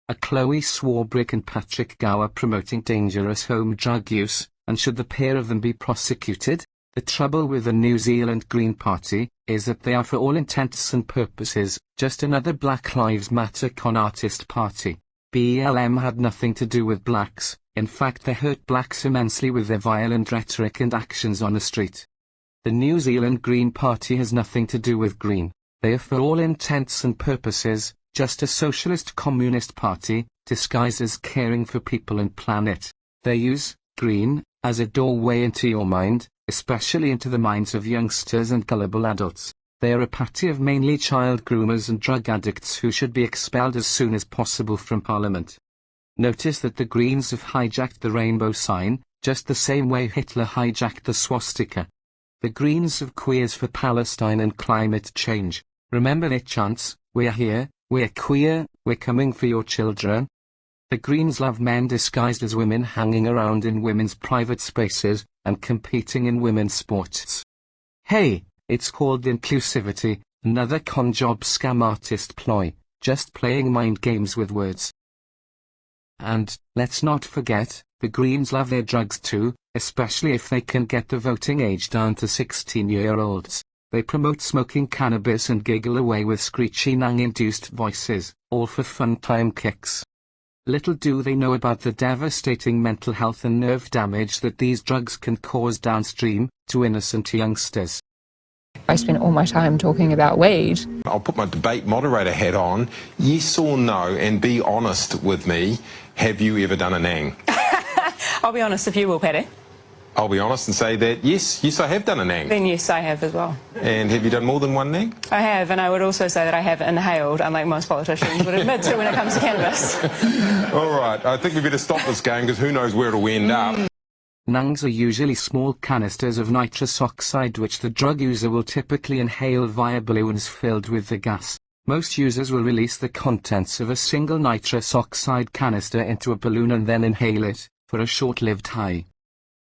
are Chlöe Swarbrick and Patrick Gower promoting dangerous home drug use, and should the pair of them be prosecuted? The trouble with the New Zealand Green Party is that they are for all intents and purposes just another Black Lives Matter con artist party. BLM had nothing to do with blacks. In fact, they hurt blacks immensely with their violent rhetoric and actions on the street. The New Zealand Green Party has nothing to do with green. They are for all intents and purposes just a socialist communist party, disguised as caring for people and planet. They use green as a doorway into your mind, especially into the minds of youngsters and gullible adults. They are a party of mainly child groomers and drug addicts who should be expelled as soon as possible from Parliament. Notice that the Greens have hijacked the rainbow sign, just the same way Hitler hijacked the swastika. The Greens have queers for Palestine and climate change. Remember their chants, "We're here, we're queer, we're coming for your children." The Greens love men disguised as women hanging around in women's private spaces and competing in women's sports. Hey, it's called inclusivity, another con job scam artist ploy, just playing mind games with words. And, let's not forget, the Greens love their drugs too, especially if they can get the voting age down to 16-year-olds. They promote smoking cannabis and giggle away with screechy Nang-induced voices, all for fun time kicks. Little do they know about the devastating mental health and nerve damage that these drugs can cause downstream, to innocent youngsters. I spent all my time talking about weed. I'll put my debate moderator hat on. Yes or no, and be honest with me, have you ever done a nang? I'll be honest if you will, Paddy. I'll be honest and say that yes, I have done a nang. Then yes, I have as well. And have you done more than one nang? I have, and I would also say that I have inhaled, unlike most politicians would admit to when it comes to cannabis. All right, I think we better stop this game because who knows where it'll end up. Nangs are usually small canisters of nitrous oxide which the drug user will typically inhale via balloons filled with the gas. Most users will release the contents of a single nitrous oxide canister into a balloon and then inhale it, for a short-lived high.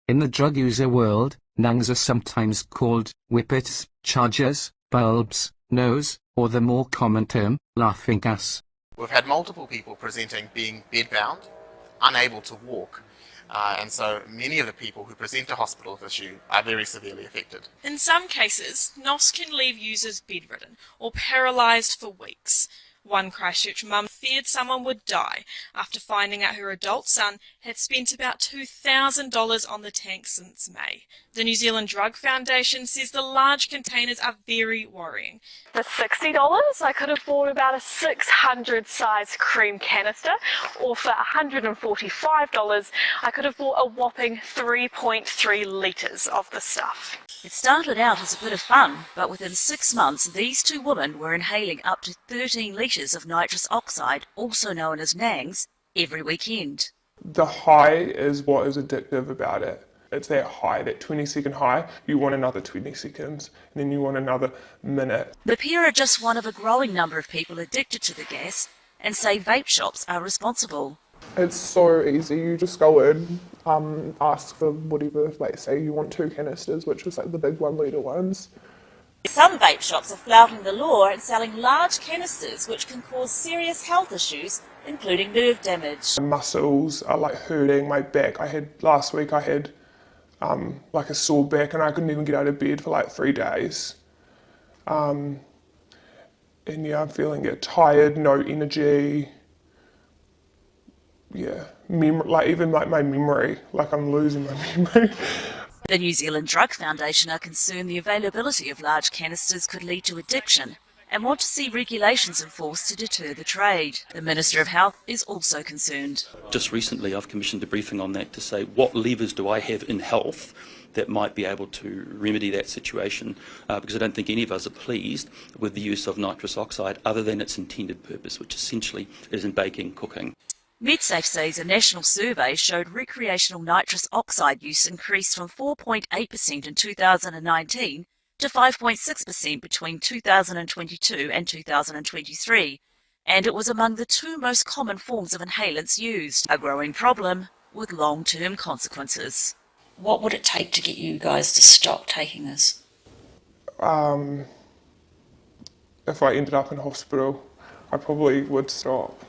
In the drug user world, nangs are sometimes called whippets, chargers, bulbs, nose, or the more common term, laughing gas. We've had multiple people presenting being bedbound, unable to walk, and so many of the people who present to hospital with this issue are very severely affected. In some cases, NOS can leave users bedridden or paralysed for weeks. One Christchurch mum feared someone would die after finding out her adult son had spent about $2,000 on the tank since May. The New Zealand Drug Foundation says the large containers are very worrying. For $60, I could have bought about a 600 size cream canister, or for $145, I could have bought a whopping 3.3 litres of the stuff. It started out as a bit of fun, but within 6 months these two women were inhaling up to 13 litres of nitrous oxide, also known as nangs, every weekend. The high is what is addictive about it. It's that high, that 20-second high. You want another 20 seconds, and then you want another minute. The pair are just one of a growing number of people addicted to the gas, and say vape shops are responsible. It's so easy. You just go in, ask for whatever, like say you want 2 canisters, which is like the big 1 litre ones. Some vape shops are flouting the law and selling large canisters which can cause serious health issues, including nerve damage. My muscles are like hurting, my back. Last week I had like a sore back and I couldn't even get out of bed for like 3 days. And yeah, I'm feeling tired, no energy. Yeah, even my memory, like I'm losing my memory. The New Zealand Drug Foundation are concerned the availability of large canisters could lead to addiction and want to see regulations enforced to deter the trade. The Minister of Health is also concerned. Just recently I've commissioned a briefing on that to say what levers do I have in health that might be able to remedy that situation, because I don't think any of us are pleased with the use of nitrous oxide other than its intended purpose, which essentially is in baking, cooking. MedSafe says a national survey showed recreational nitrous oxide use increased from 4.8% in 2019 to 5.6% between 2022 and 2023, and it was among the 2 most common forms of inhalants used, a growing problem with long-term consequences. What would it take to get you guys to stop taking this? If I ended up in hospital, I probably would stop.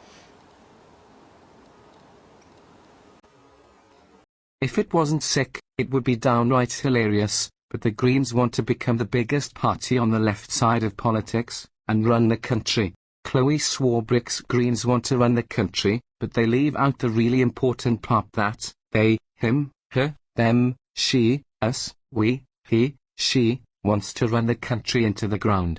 If it wasn't sick, it would be downright hilarious, but the Greens want to become the biggest party on the left side of politics, and run the country. Chlöe Swarbrick's Greens want to run the country, but they leave out the really important part that they, him, her, them, she, us, we, he, she, wants to run the country into the ground.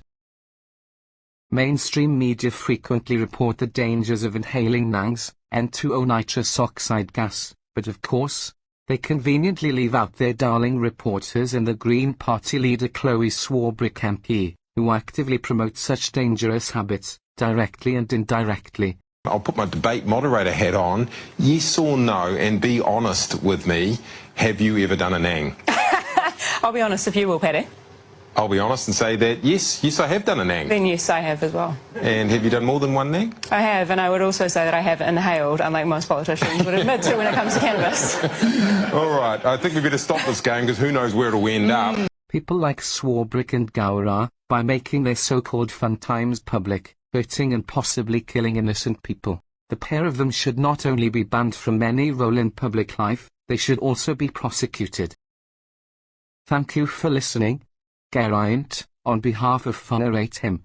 Mainstream media frequently report the dangers of inhaling NANGs, N2O nitrous oxide gas, but of course, they conveniently leave out their darling reporters and the Green Party leader Chlöe Swarbrick MP, who actively promotes such dangerous habits, directly and indirectly. I'll put my debate moderator hat on. Yes or no, and be honest with me, have you ever done a nang? I'll be honest if you will, Paddy. I'll be honest and say that yes, I have done a nang. Then yes, I have as well. And have you done more than one nang? I have, and I would also say that I have inhaled, unlike most politicians would admit to when it comes to cannabis. All right, I think we better stop this game because who knows where it'll end up. People like Swarbrick and Gower are, by making their so-called fun times public, hurting and possibly killing innocent people. The pair of them should not only be banned from any role in public life, they should also be prosecuted. Thank you for listening. Geraint, on behalf of WhangareiTim.